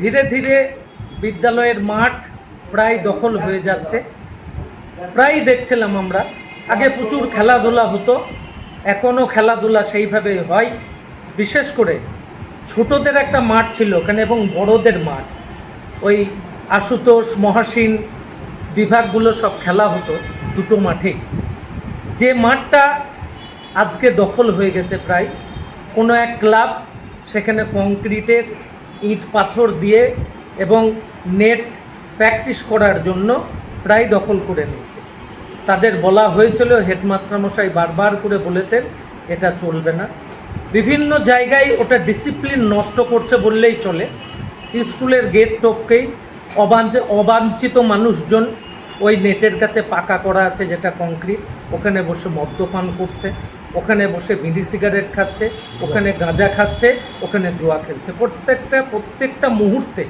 ধীরে ধীরে বিদ্যালয়ের মাঠ প্রায় দখল হয়ে যাচ্ছে। প্রায় দেখছিলাম আমরা, আগে প্রচুর খেলাধুলা হতো, এখনও খেলাধুলা সেইভাবে হয়। বিশেষ করে ছোটদের একটা মাঠ ছিল ওখানে এবং বড়দের মাঠ, ওই আশুতোষ মহাসিন বিভাগগুলো সব খেলা হতো দুটো মাঠে। যে মাঠটা আজকে দখল হয়ে গেছে প্রায়, কোনো এক ক্লাব সেখানে কংক্রিটের ইট পাথর দিয়ে এবং নেট প্র্যাকটিস করার জন্য প্রায় দখল করে নিয়েছে। তাদের বলা হয়েছিল, হেডমাস্টারমশাই বারবার করে বলেছেন এটা চলবে না। বিভিন্ন জায়গায় ওটা ডিসিপ্লিন নষ্ট করছে বললেই চলে। স্কুলের গেট টপকেই অবাঞ্ছিত মানুষজন ওই নেটের কাছে পাকা করা আছে যেটা কংক্রিট, ওখানে বসে মদ্যপান করছে, ওখানে বসে বিড়ি সিগারেট খাচ্ছে, ওখানে গাঁজা খাচ্ছে, ওখানে জুয়া খেলছে প্রত্যেকটা মুহূর্তে।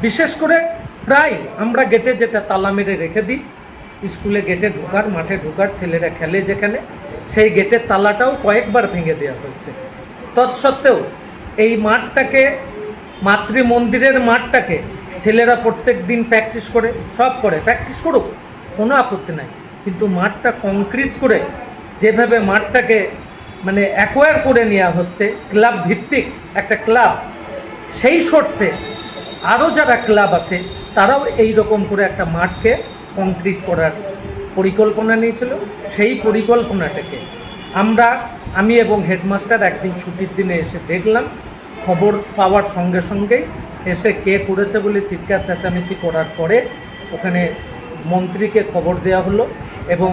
বিশেষ করে প্রায় আমরা গেটে যেটা তালা মেরে রেখে দিই, স্কুলে গেটে ঢোকার মাঠে ঢোকার ছেলেরা খেলে যেখানে, সেই গেটের তালাটাও কয়েকবার ভেঙে দেওয়া হয়েছে। তৎসত্ত্বেও এই মাঠটাকে, মাতৃমন্দিরের মাঠটাকে ছেলেরা প্রত্যেক দিন প্র্যাকটিস করে, সব করে, প্র্যাকটিস করুক, কোনো আপত্তি নাই, কিন্তু মাঠটা কংক্রিট করে যেভাবে মাঠটাকে মানে অ্যাকোয়ার করে নেওয়া হচ্ছে, ক্লাব ভিত্তিক একটা ক্লাব, সেই সোর্সে আরও যারা ক্লাব আছে তারাও এই রকম করে একটা মাঠকে কংক্রিট করার পরিকল্পনা নিয়েছিল। সেই পরিকল্পনাটাকে আমি এবং হেডমাস্টার একদিন ছুটির দিনে এসে দেখলাম। খবর পাওয়ার সঙ্গে সঙ্গেই এসে কে করেছে বলে চিৎকার চেঁচামেচি করার পরে ওখানে মন্ত্রীকে খবর দেওয়া হলো এবং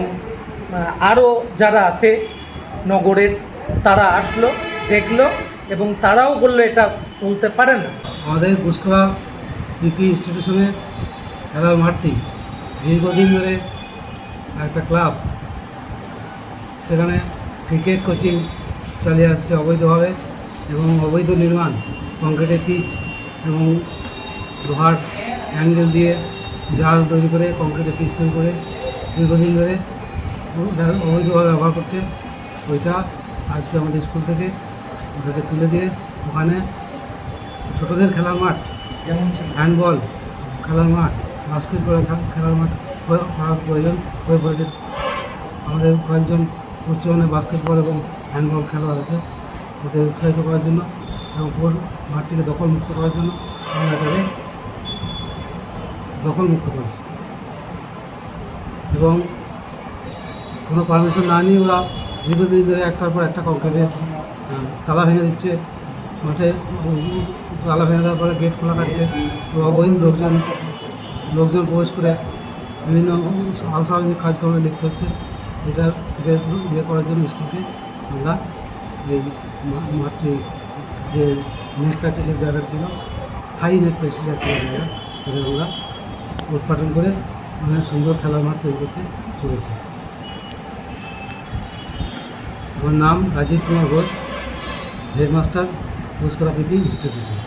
আরও যারা আছে নগরের তারা আসলো, দেখলো এবং তারাও বললো এটা চলতে পারে না। আমাদের গুসকরা পিপি ইনস্টিটিউশনের খেলার মাঠটি দীর্ঘদিন ধরে একটা ক্লাব, সেখানে ক্রিকেট কোচিং চালিয়ে আসছে অবৈধভাবে এবং অবৈধ নির্মাণ, কংক্রিটের পিচ এবং লোহার অ্যাঙ্গেল দিয়ে জাল তৈরি করে কংক্রিটের পিচ তৈরি করে দীর্ঘদিন ধরে অবৈধভাবে ব্যবহার করছে। ওইটা আজকে আমাদের স্কুল থেকে ওটাকে তুলে দিয়ে ওখানে ছোটদের খেলার মাঠ, যেমন হ্যান্ডবল খেলার মাঠ, বাস্কেটবল খেলার মাঠ করার প্রয়োজন হয়ে পড়েছে। আমাদের কয়েকজন উচ্চমানের বাস্কেটবল এবং হ্যান্ডবল খেলোয়াড় আছে, ওদের উৎসাহিত করার জন্য এবং পুরো মাঠটিকে দখলমুক্ত করার জন্য আমরা এটাকে দখলমুক্ত করেছি এবং কোনো পারমিশন না নিয়ে ওরা দীর্ঘদিন ধরে একটার পর একটা কংক্রিটের তালা ভেঙে দিচ্ছে, মাঠে তালা ভেঙে দেওয়ার পরে গেট খোলা কাটছে, অবৈধ লোকজন প্রবেশ করে বিভিন্ন অস্বাভাবিক কাজকর্মে লিপ্ত হচ্ছে। এটা থেকে ইয়ে করার জন্য স্কুলকে আমরা এই মাঠটি যে নেট প্র্যাকটিসের জায়গা ছিল, স্থায়ী নেট প্র্যাকটিসের একটা জায়গা, সেটা আমরা উৎপাদন করে অনেক সুন্দর খেলার মাঠ তৈরি করতে চলেছি। আমার নাম রাজীব কুমার ঘোষ, হেডমাস্টার গুসকরা পিপি ইনস্টিটিউশন।